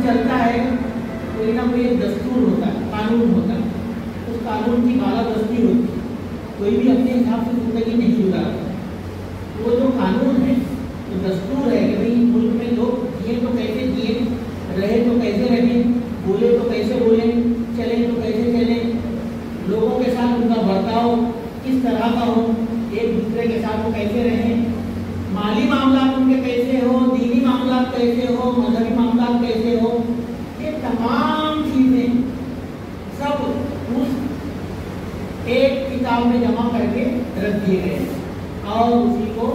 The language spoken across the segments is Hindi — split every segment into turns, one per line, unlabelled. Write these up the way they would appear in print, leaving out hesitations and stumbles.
चलता है कोई ना कोई एक दस्तूर होता है, कानून होता है, उस कानून की बालादस्ती होती है, कोई भी अपने हिसाब से जिंदगी नहीं गुजारता। वो जो कानून है, जो दस्तूर है कि भाई मुल्क में लोग जिए तो कैसे जिए, रहे तो कैसे रहे, बोले तो कैसे बोले, चले तो कैसे चले, लोगों के साथ उनका बर्ताव किस तरह का हो, एक दूसरे के साथ वो कैसे रहें, माली मामला उनके कैसे हो, दीनी मामला कैसे हो, मजहबी मामला कैसे हो, ये तमाम चीज़ें सब उस एक किताब में जमा करके रख दिए गए और उसी को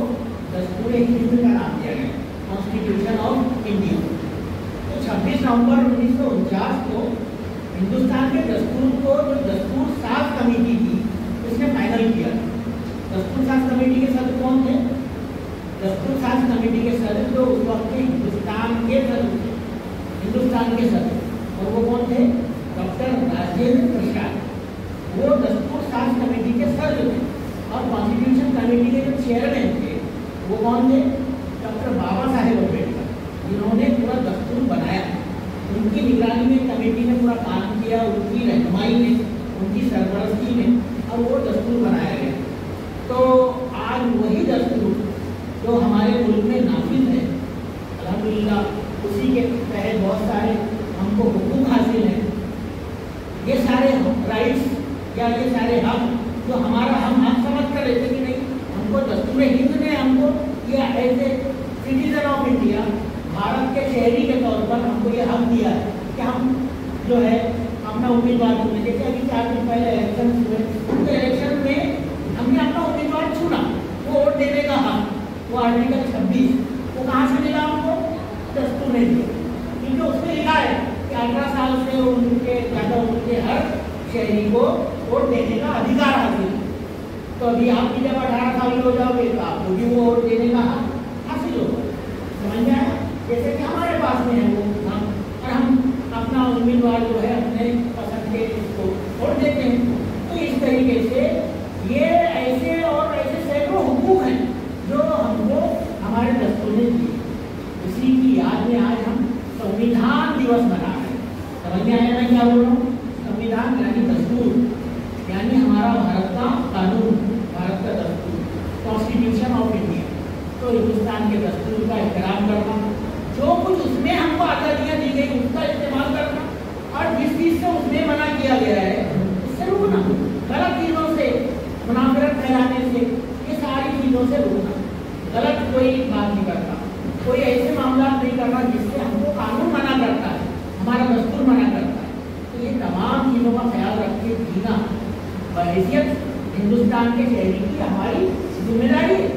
दस्तूर हिंद का नाम दिया गया, कॉन्स्टिट्यूशन ऑफ इंडिया। तो 26 नवंबर 1949 को हिंदुस्तान के दस्तूर को जो दस्तूर साज कमेटी थी उसने फाइनल किया। दस्तूर साज कमेटी के सदस्य कौन थे? दस्तूर साज कमेटी के सदस्य जो उस वक्त के हिंदुस्तान के सदस्य थे, हिंदुस्तान के सदस्य, और वो कौन थे? डॉक्टर राजेंद्र प्रसाद, वो दस्तूर साज कमेटी के सदस्य थे। और कॉन्स्टिट्यूशन कमेटी के जो चेयरमैन थे वो कौन थे? डॉक्टर बाबा साहेब अम्बेडकर, जिन्होंने पूरा दस्तूर बनाया। उनकी निगरानी में कमेटी ने पूरा काम किया, उनकी रहनुमाई में, उनकी सरपरस्ती में, और वो दस्तूर बनाया गया। तो आज वही दस्तूर जो हमारे मुल्क में नाफिज है, अल्हम्दुलिल्लाह, उसी के तहत बहुत सारे हमको हुकूक हासिल हैं। ये सारे राइट्स या ये सारे हक जो हमारा हम हक समझ कर लेते कि नहीं, हमको दस्तूर हिंद ने हमको ये as a citizen of India, Bharat के शहरी के तौर पर हमको ये हक दिया है कि हम जो है अपना उम्मीदवार चुने। जैसे अभी 4 दिन पहले इलेक्शन हुए, तो इलेक्शन में हमने अपना उम्मीदवार चुना, वो वोट देने का हक, वो आर्टिकल 26 वो कहाँ से मिला हमको? दस्तूर ने दिया, क्योंकि उसमें लिखा है कि 18 साल से उनके ज़्यादा उम्र के हर शहरी को वोट देने का अधिकार हासिल है। तो अभी आप भी जब 18 साल हो जाओगे तो आपको भी वो वोट देने का हक हासिल होगा। समझ में आया? जैसे कि हमारे पास में है वो हम, और हम अपना उम्मीदवार जो है अपने पसंद के इसको वोट देते हैं। तो इस तरीके से ये ऐसे और ऐसे सैकड़ों हुकूक हैं जो हमको हमारे दस्तूर ने दिए। इसी की याद में आज हम संविधान दिवस मना रहे हैं। समझ में आया मैं क्या बोल रहा हूँ? संविधान यानी दस्तूर, यानी हमारा भारत का कानून, भारत का दस्तूर, कॉन्स्टिट्यूशन ऑफ इंडिया। तो हिंदुस्तान के दस्तूर का एहतराम करना, जो कुछ उसमें हमको आज़ादियाँ दी गई उसका इस्तेमाल करना, और जिस चीज़ से उसमें मना किया गया है उससे रुकना, गलत चीज़ों से, मुनाफरत फैलाने से, ये सारी चीज़ों से रुकना। गलत कोई बात नहीं करता, कोई ऐसे मामला नहीं करना जिससे हमको कानून मना करता है, हमारा दस्तूर मना करता है। तो ये तमाम चीज़ों का ख्याल रख के जीना बहैसियत हिंदुस्तान के शहरी की हमारी जिम्मेदारी है।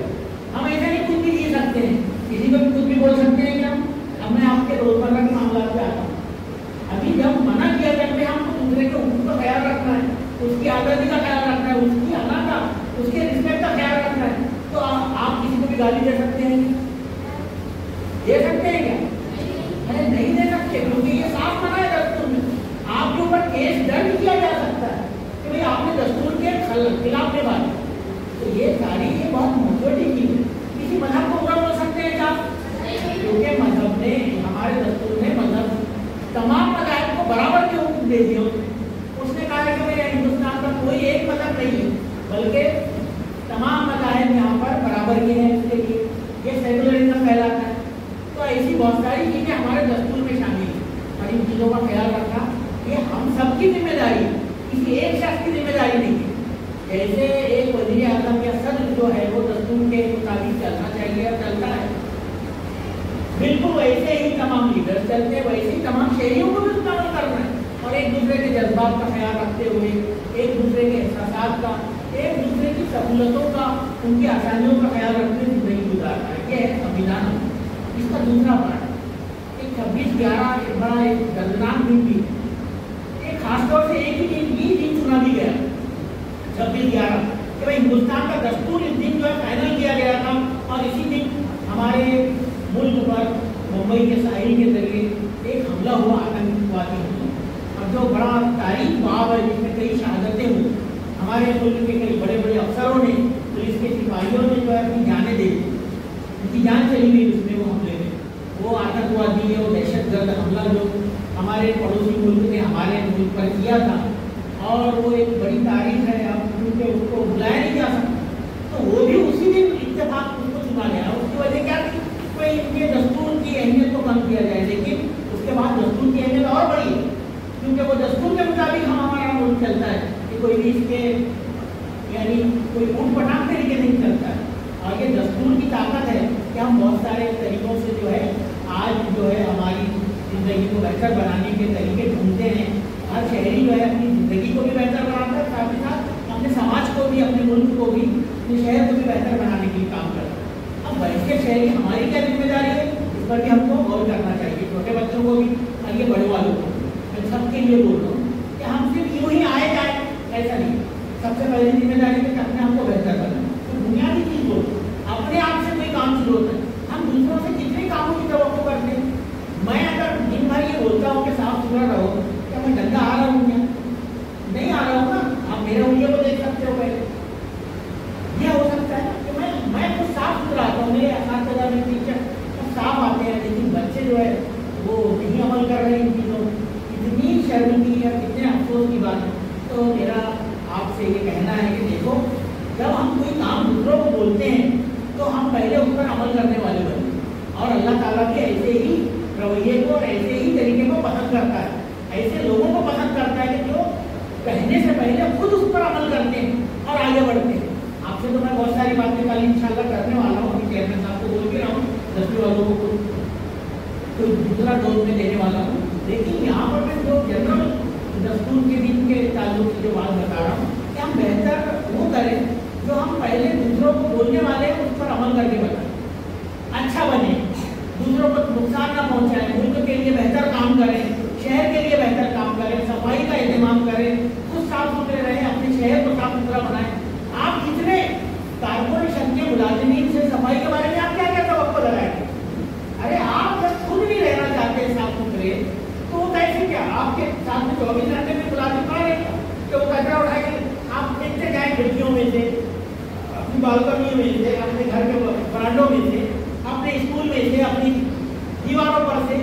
हम ऐसे नहीं कुछ भी जी सकते हैं, किसी को भी कुछ भी बोल सकते हैं क्या? अब मैं आपके रोजमर्रा के मामला पे आता हूँ। अभी जब मना किया जाता है हमको दूसरे के हुकूक का ख्याल रखना है, उसकी आज़ादी का ख्याल रखना है, उसकी अना का, उसके रिस्पेक्ट का ख्याल रखना है, तो आप किसी को भी गाली दे सकते हैं? दे सकते हैं क्या? अरे नहीं दे सकते, क्योंकि ये साफ मना है दस्तूर में। आपके ऊपर केस दर्ज किया जा सकता है कि भाई आपने दस्तूर के खिलाफ में बात। तो ये सारी ये बहुत महत्वपूर्ण चीज़ है। किसी मजहब को बुरा बोल सकते हैं क्या? क्योंकि मजहब ने, हमारे दस्तूर ने मजहब तमाम मज़ाहिब को बराबर के हुकूक दे दिए। उसने कहा है कि भाई हिंदुस्तान का कोई एक मजहब नहीं है, बल्कि तमाम मज़ाहिब यहाँ पर बराबर के हैं। इसके लिए ये सेकुलरिज्म कहलाता है। तो ऐसी बहुत सारी चीज़ें हमारे दस्तूर में शामिल हैं, और इन चीज़ों का ख्याल रखना ये हम सबकी जिम्मेदारी है, किसी एक शख्स की जिम्मेदारी नहीं है। जैसे एक वज़ीर आज़म या सदर जो है वो दस्तूर के मुताबिक चलना चाहिए और चलता है, बिल्कुल वैसे ही तमाम लीडर चलते हैं, वैसे ही तमाम शहरियों को भी उसका अमल करना है, और एक दूसरे के जज्बात का ख्याल रखते हुए, एक दूसरे के एहसास का, एक दूसरे की सहूलतों का, उनकी आसानियों का ख्याल रखते हुए जिंदगी गुजारना है। यह है संविधान। इसका दूसरा पार्ट एक 26/11 एक बड़ा एक दर्दनाक दिन भी है। एक खासतौर से एक ही दिन चुना भी गया 26/11 कि भाई हिंदुस्तान का दस्तूर इस दिन जो है फाइनल किया गया था, और इसी दिन हमारे मुल्क पर मुंबई के साहिल के जरिए एक हमला हुआ, आतंकवादी हमला, और जो बड़ा तारीख बाब है जिसमें कई शहादतें हुई। हमारे मुल्क के कई बड़े बड़े अफसरों ने, पुलिस के सिपाहियों ने जो है अपनी जानें दे दी, उनकी जान चली गई उसमें, वो हमले में। वो आतंकवादी है, वो दहशतगर्द हमला जो हमारे पड़ोसी मुल्क ने हमारे मुल्क पर किया था, और वो एक बड़ी तारीख है, अब क्योंकि उसको बुलाया नहीं जा सकता, तो वो भी उसी दिन इत्तेफाक उसको चुना गया। उसकी वजह क्या थी? कोई इनके दस्तूर की अहमियत को कम किया जाए, लेकिन उसके बाद दस्तूर की अहमियत और बड़ी है, क्योंकि वो दस्तूर के मुताबिक हमारा मुल्क चलता है कि कोई भी इसके यानी कोई ऊट पटांग तरीके नहीं चलता है। और ये दस्तूर की ताकत है कि हम बहुत सारे तरीक़ों से जो है आज जो है हमारी ज़िंदगी को बेहतर बनाने के तरीके ढूंढते हैं। हर शहरी जो है अपनी ज़िंदगी को भी बेहतर बनाता है, साथ ही साथ अपने समाज को भी, अपने मुल्क को भी, अपने शहर को भी बेहतर बनाने के लिए काम करता है। अब वैसे शहरी हमारी क्या जिम्मेदारी है, इस पर भी हमको गौर करना चाहिए, छोटे बच्चों को भी और ये बड़े वालों को। मैं सबके लिए बोल रहा हूँ कि हम सिर्फ यूँ ही आए जाए, ऐसा नहीं। सबसे पहली जिम्मेदारी है कि अपने आप को बेहतर बनाए। तो बुनियादी चीज़ हो, अपने आप से कोई काम शुरू होता है। हम दूसरों से कितने कामों की तवक्को करते हैं। मैं अगर दिन भर ये बोलता हूँ कि साफ सुथरा रहो, क्या मैं गंदा आ रहा हूँ क्या? नहीं आ रहा हूँ ना। आप मेरे उंगलियों को देख सकते हो पहले। यह हो सकता है कि मैं कुछ साफ सुथरा आता हूँ, मेरे साथ में टीचर सब साफ आते हैं, लेकिन बच्चे जो है वो नहीं अमल कर रहे इन चीज़ों। इतनी शर्मिंदगी है, कितने अफसोस की बात है। तो मेरा आपसे ये कहना है कि देखो, जब हम कोई काम दूसरों को बोलते हैं तो हम पहले उस पर अमल करने वाले बने, और अल्लाह ताला भी ऐसे ही रवैये को और ऐसे ही तरीके को पसंद करता है। ऐसे लोगों को पसंद करता है कि जो कहने से पहले खुद उस पर अमल करते हैं और आगे बढ़ते हैं। आपसे तो मैं बहुत सारी बातें कल इंशाल्लाह करने वाला हूँ, अभी चेयरमैन साहब को बोल के रहा हूँ, 10वीं वालों को कोई दूसरा डोज में देने वाला हूँ। लेकिन यहाँ पर मैं जो जनरल दस्तूर के दिन के ताल्लुक से जो बात बता रहा हूँ कि हम बेहतर वो करें जो हम पहले दूसरों को बोलने वाले हैं उस पर अमल करके बताएं, अच्छा बने, दूसरों को नुकसान ना पहुँचाएं, मुल्क के लिए बेहतर काम करें, शहर के लिए बेहतर काम करें, सफाई का इंतजाम करें, खुद साफ सुथरे रहें, अपने शहर को साफ सुथरा बनाएं। आप कितने कारपोरेशन के मुलाजिमीन से सफाई के बारे में आप क्या क्या तवक्को लगाएंगे? अरे आप जब खुद नहीं रहना चाहते साफ सुथरे, तो वो कैसे क्या आपके साथ में 24 घंटे में मुलाजिम कहाँ रहेगा कि वो कचरा उठाएंगे? आप देखते जाए खिड़कियों में से, अपनी बालकनियों में से, अपने घर के बरांडों में से, अपने स्कूल में से, अपनी दीवारों पर से,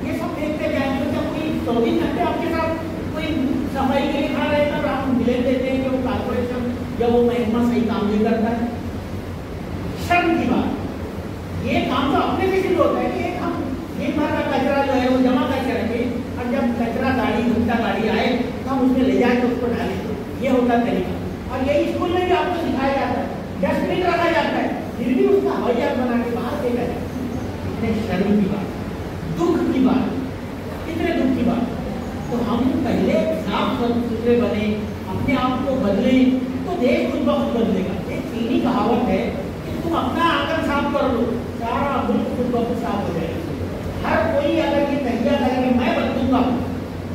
ये सब देखते जाएंगे। तो जब कोई 24 घंटे आपके साथ कोई सफाई के लिए खड़ा रहेगा और आप मिले देते हैं कि वो कारपोरेशन या वो महकमा सही काम नहीं करता है। शर्म की बात, ये काम तो अपने से शुरू होता है कि हम दिन भर का कचरा जो है वो जमा करके रखें, और जब कचरा गाड़ी घंटा गाड़ी आए तो हम उसमें ले जाए तो उसको डालें। ये होता है तरीका। और यही स्कूल में भी आपको सिखाया जाता है, डस्टबिन रखा जाता है, फिर भी उसका हवाई जहाज बना के बाहर फेंका जाता है। इतने शर्म की बात, दुख की बात, कितने दुख की बात। तो हम पहले साफ सुथरे बने, अपने आप को बदलें, तो देश खुद ब खुद बदलेगा। एक चीनी कहावत है कि तुम अपना आंगन साफ कर लो, सारा मुल्क खुद ब खुद साफ हो जाएगा। हर कोई अगर ये तहिया करे कि मैं बदलूंगा,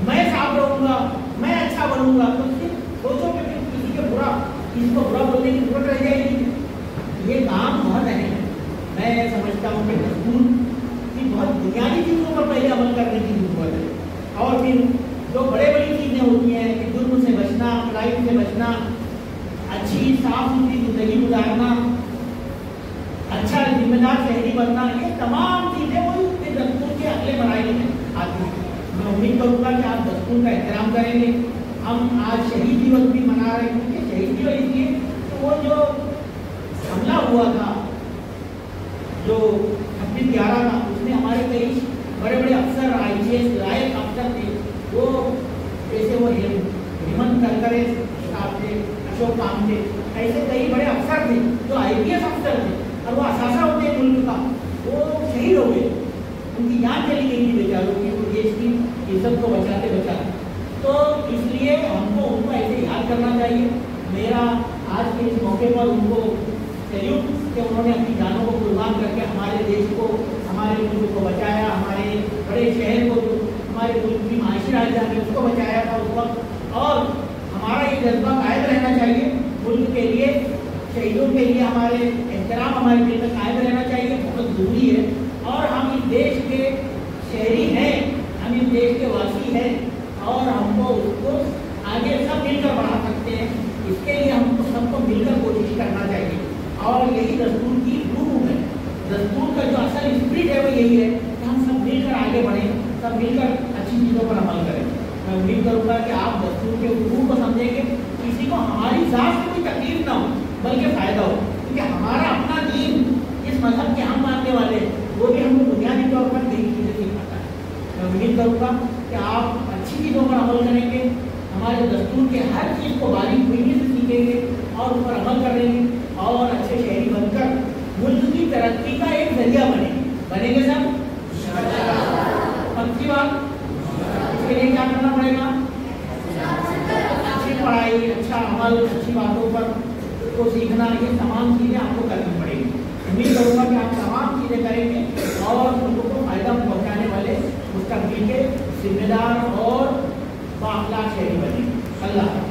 मैं साफ रहूंगा, मैं अच्छा बनूंगा, तो सिर्फ सोचो कि किसी के बुरा, किसी को बुरा बोलने की जरूरत रह जाएगी। ये काम बहुत है। मैं समझता हूँ कि दस्तूर की बहुत बुनियादी चीज़ों पर पहले अमल करने की जरूरत है, और फिर जो बड़े बड़ी चीज़ें होती हैं कि जुर्म से बचना, क्राइम से बचना, अच्छी साफ सुथरी जिंदगी गुजारना, अच्छा जिम्मेदार शहरी बनना, ये तमाम चीज़ें वो दस्तूर के अगले मराइल में आती हैं। मैं उम्मीद करूँगा कि आप दस्तूर का एहतराम करेंगे। हम आज शहीद दिवस भी मना रहे हैं, शहीद दिवस इसलिए तो वो जो हमला हुआ था, जो 26/11 का, उसमें हमारे कई बड़े बड़े अफसर, IAS लायक अफसर थे, वो जैसे वो हेमंत करकरे साहब थे, अशोक कामते, ऐसे कई बड़े अफसर थे जो IPS अफसर थे और वो असासा होते हैं मुल्क का, वो शहीद हो गए, उनकी जान चली गई थी बेचारों की, वो देश की इज्जत को बचाते बचाते। तो इसलिए हमको उनको ऐसे याद करना चाहिए। मेरा आज के इस मौके पर उनको सैल्यूट कि उन्होंने अपनी जानों को कुर्बान करके हमारे देश को, हमारे मुल्क को बचाया, हमारे बड़े शहर को, जो हमारे मुल्क की माशी राजधानी उसको बचाया था उस वक्त। और हमारा ये जज्बा कायम रहना चाहिए मुल्क के लिए, शहीदों के लिए हमारे एहतराम हमारे दिल में कायम रहना चाहिए, बहुत ज़रूरी है। और हम इस देश के शहरी हैं, हम इस देश के वासी हैं, और हमको उसको आगे सब मिलकर बढ़ा सकते हैं। इसके लिए हमको सबको मिलकर कोशिश करना चाहिए, और यही दस्तूर की रूह है। दस्तूर का जो असल स्पिरिट है वो यही है कि हम सब मिलकर आगे बढ़ें, सब मिलकर अच्छी चीज़ों पर अमल करें। मैं उम्मीद करूँगा कि आप दस्तूर के हुकूक को समझेंगे, किसी को हमारी ज़ात से कोई तकलीफ ना हो बल्कि फ़ायदा हो, क्योंकि हमारा अपना दीन, इस मजहब के हम मानने वाले, वो भी हमको बुनियादी तौर पर नई चीज़ें सिखाता है। मैं उम्मीद करूँगा कि आप अच्छी चीज़ों पर अमल करेंगे, हमारे दस्तूर के हर चीज़ को बारीक बीनी से सीखेंगे और उस पर अमल करेंगे और अच्छे शहरी बनकर मुल्क की तरक्की का एक जरिया बनेंगे सब। पक्की बात। इसके लिए क्या करना पड़ेगा? अच्छी पढ़ाई, अच्छा अमल, अच्छी बातों पर को सीखना, ये तमाम चीज़ें आपको करनी पड़ेगी। उम्मीद करूँगा कि आप तमाम चीज़ें करेंगे और मुल्क को फ़ायदा पहुँचाने वाले मुस्तकबिल के जिम्मेदार और बाखलाक शहरी बनेंगे। अल्लाह।